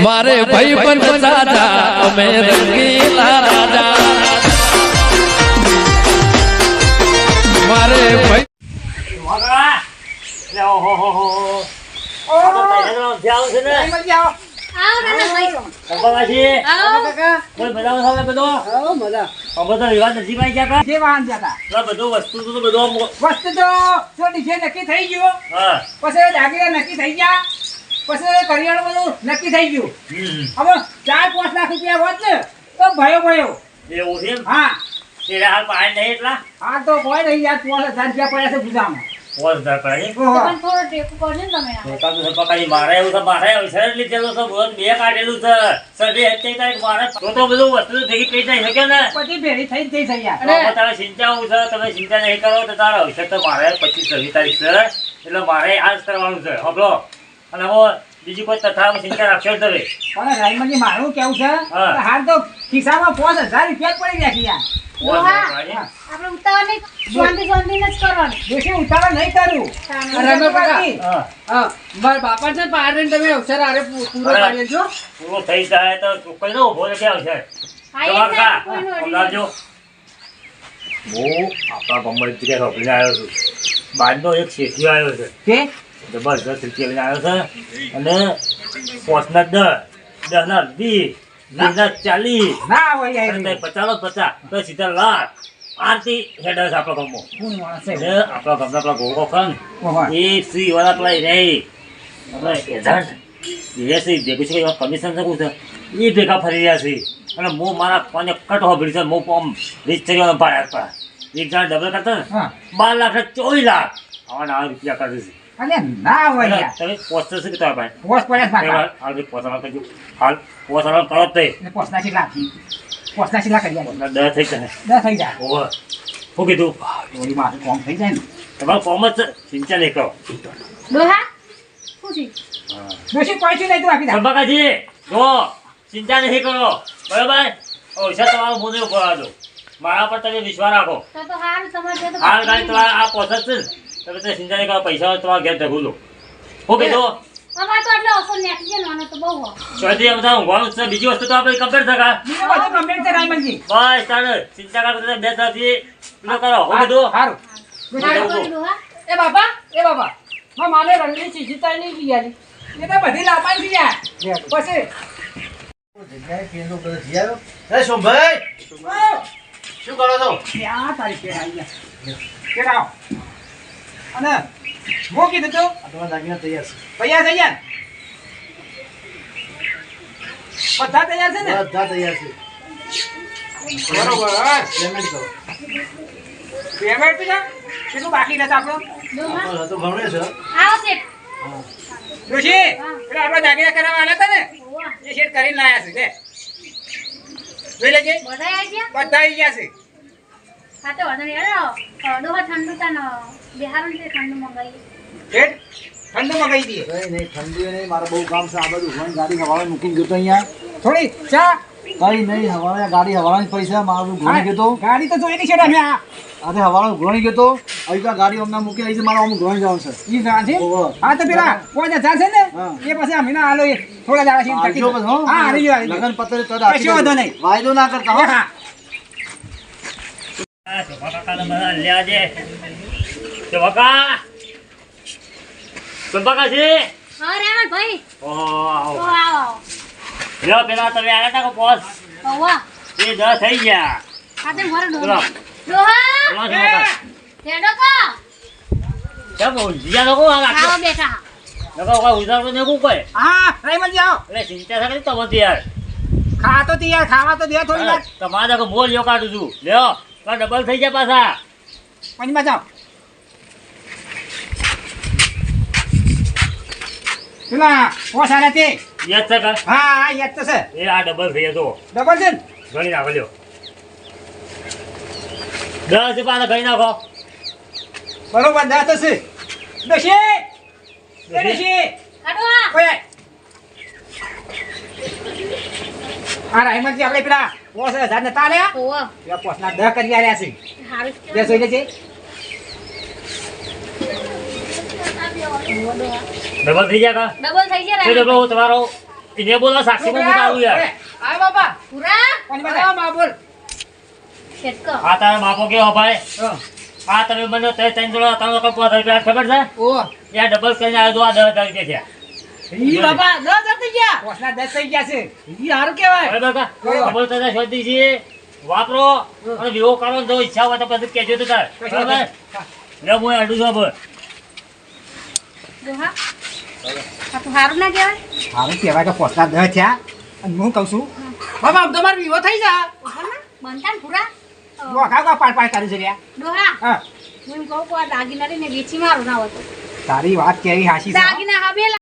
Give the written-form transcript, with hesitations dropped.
મારે ભાઈ પણ રાજા અમે રંગીલા રાજા મારે ભાઈ નક્કી થઈ ગયું પછી દાગીના નક્કી થઈ ગયા પછી કરિયાણું બધું નક્કી થઈ ગયું હવે 4-5 લાખ રૂપિયા હોત ને તો ભયો એવું છે હા તેરે હાલ પાણી નહીં એટલા હા તો કોઈ નહીં યાર 5,000 રૂપિયા પડ્યા છે ગુજામાં પણ થોડો ટેકો કરજો ને તમે મારે એવું છે મારે અવસર લીધેલું છે બોલ 2 કાઢેલું છે સડે હેતે કઈ મારે તો બધું વસ્તુ ભેગી થઈ જાય શકે ને પછી ભેરી થઈ યાર તારે ચિંતા હું છે તમે ચિંતા નહીં કરો તો તારા અવસર તો મારે 25-26 તારીખ છે એટલે મારે આજ કરવાનું છે હબળો અને હવે બીજી કોઈ તથા ચિંતા રાખશો તમે પણ રાયમનજી મારું કેવું છે હાલ તો ખિસ્સામાં 5,000 રૂપિયા પડી રહ્યા છે યાર આપણે ઉતાવળ નહીં શાંતિ જ કરવાનું દેખે ઉતાવળ નહીં કરું મારા બાપા છે પાડે તમે અવસર આરે પૂરો પાડી લેજો પૂરો થઈ જાય તો ચોખ્ખાઈ નો ઉભો કે અવસર સમજાવજો હું આપણા ગામમાં જગ્યાએ રોકડીને આવ્યો છું બહારનો એક શેઠી આવ્યો છે કે જબરદસ્ત રૂપિયા લઈને આવ્યો છે અને 5 ના 10 ના 20 ના 40 ના હોય યાર 50 તો સીધા લાખ આરતી હેડર છે આપણા ગામમાં કોણ માણસ છે અને આપણા ગામના આપણા ગોગો ખન એ સી વાળા પેલા રહી આપણે એજન્ટ એ સી ભેગું છે કમિશન શકું છે એ ભેગા ફરી રહ્યા છે અને હું મારા કોને કટ હોબળી છે હું આમ રીચ ચડ્યો ભાડે હતા એક જણ ડબલ કરતા ને 12 લાખ 24 લાખ આવા રૂપિયા કરે છે અલે ના હોય યાર તમે પોસ્ટર છે કે તમારા ભાઈ પોસ્ટ પડ્યા છે હાલ પોસ્ટર કરજો હાલ પોસ્ટર કરો તે પોસ્ટના કેટલા કરી પોસ્ટના 10 થઈ જાય 10 થઈ જાય ઓવર શું કીધું ઓલી માથે કોમ થઈ જાય ને તમારું કોમ જ ચિંતા નહીં કરો ડોહા ખુશી દોશી પહોંચી નહીં તું આપી દે સંભાકાજી જો ચિંતા નહીં કરો બરાબર ઓછા તમારું મોને ઉભા દો મારા પર તમે વિશ્વાસ રાખો તો હાલ તમારે તો હાલ ગાડી તમારા આ પોસ્ટર છે તમે તો ચિંતા નહીં કરો પૈસા તમારા ઘેર ઢગું લો શું કીધું અમાર તો એટલે ઓછો નેક છે ને તો બહુ સ્વાદી એમ થાય ઊંઘવાનું છે બીજી વસ્તુ તો આપણે કમ્પ્લીટ થકા બીજું બધું કમ્પ્લીટ છે રાયમનજી બસ તારે ચિંતા કરો તમે બે સાથી પેલો કરો હું કીધું સારું ડોહા એ બાપા મારે રંગની ચીજીતા નહીં ગઈ એ તો બધી લાવવાની છે યાર પછી સોમભાઈ શું કરો છો ક્યાં તારી કે આવી ગયા કેરાવ અને હું કીધું તું તમારા દાગીના તૈયાર તૈયાર થઈ ગયા બધા તૈયાર છે છે ને બધા તૈયાર છે બરોબર પેમેન્ટ કરો પેમેન્ટ પીધા કેટલું બાકી રહેશે આપણું ડોહા તો ઘણું છે આવો શેઠ ઋષિ પેલા આપણે દાગીના કરાવવા આવ્યા હતા ને ઓવા એ શેર કરીને લાયા છે લે જોઈ લેજે બધા આવી ગયા બધા આવી ગયા છે હા તો વાંધો નહીં ડોહા ઠંડુ તાન બિહારણ છે ઠંડુ મંગાવી શેઠ ઠંડુ મગાઈ દઈએ કઈ નહીં ઠંડુ નહીં મારે બહુ કામ છે આ બધું ઘણી ગાડી હવાળા મૂકીને ગયો તો અહીંયા થોડી ચા કઈ નહીં હવાળા ગાડી હવાળાની પૈસા મારું ઘણી ગયો તો ગાડી તો જોઈ નહીં છે અમે આજે હવાળા ઘણી ગયો તો હવે તો ગાડી અમને મૂકી આવી છે મારે અમુક ઘણી જવાનું છે ઈ ગાં છે ઓહો. હા તો પેલા 5,000 છે ને હા. એ પછી અમે ના આલો એ થોડા દાડા છે આવજો બસ, હો. હા આવી ગયો લગન પત્ર તો કશો વાંધો નહીં. વાયદો ના કરતા હો. હા આ સંભાકાને બધા લ્યા છે સંભાકાજી હા રેવણ ભાઈ ઓહો તો આવો લ્યો પેલા તમે આવ્યા હતા કે પોસ ઓવા એ 10 થઈ ગયા ખાતે મારો બોલો ડોહા બોલો સંભાકા રેડો કા કેમ ઉજ્યા લોકો આ આવો રાખો બેટા લોકો કોઈ ઉજાર તો નહીં કોઈ હા રાયમનજી આવો એટલે ચિંતા થાય તો મત યાર ખા તો તૈયાર ખાવા તો દે થોડી વાર તમારા તો મોલ યો કાઢું છું લ્યો તો ડબલ થઈ જાય પાછા પંચમાં જાઓ પેલા પોસાના તે યાદ છે કે હા યાદ તો છે એ આ ડબલ થઈ જતો ડબલ છે ને ગણી નાખો લ્યો 10 પાછા ગણી નાખો બરોબર 10 તો છે ડોશી ડોશી કાઢવા ઓય આ રાયમનજી આપણે પેલા 5,000 નતા આલ્યા ઓવા પેલા પોસના 10 કરી આલ્યા છે હારું બે જોઈ લેજે ડબલ થઈ જાય કા ડબલ થઈ ગયા ડબલ તમારો એને બોલો સાક્ષી માં ઉતારું યાર આય બાપા પૂરા કોની હા પાસે? માં બોલ શેટકો આ તારા બાપો કેવો ભાઈ હા. આ તમે મને તે ત્રણ જોડો ત્રણ લોકો 5000 ખબર છે ઓ યા ડબલ કરીને આવ્યો તો આ 10,000 રૂપિયા થયા ઈ બાપા 10 થઈ ગયા પોસના 10 થઈ ગયા છે. ઈ હારું કહેવાય બરાબર કા ડબલ તને શોધી છે વાપરો અને વિવો કરો ને જો ઈચ્છા હોય તો પછી કહેજો તો તાર બરાબર લે હું અડું છું હવે દોહા આ તો હારું ના કહેવાય હારું કહેવાય કે પોસના 10 થયા. અને હું કહું છું, બાપા આમ તમારો વિવો થઈ જા બનતા ને પૂરા ડોહા પાડ તારી છે લ્યા. દોહા હા, હું એમ કહું કે આ દાગીના લઈને વેચી મારું ના હોય તો તારી વાત કેવી હાચી છે હો. દાગીના હા બે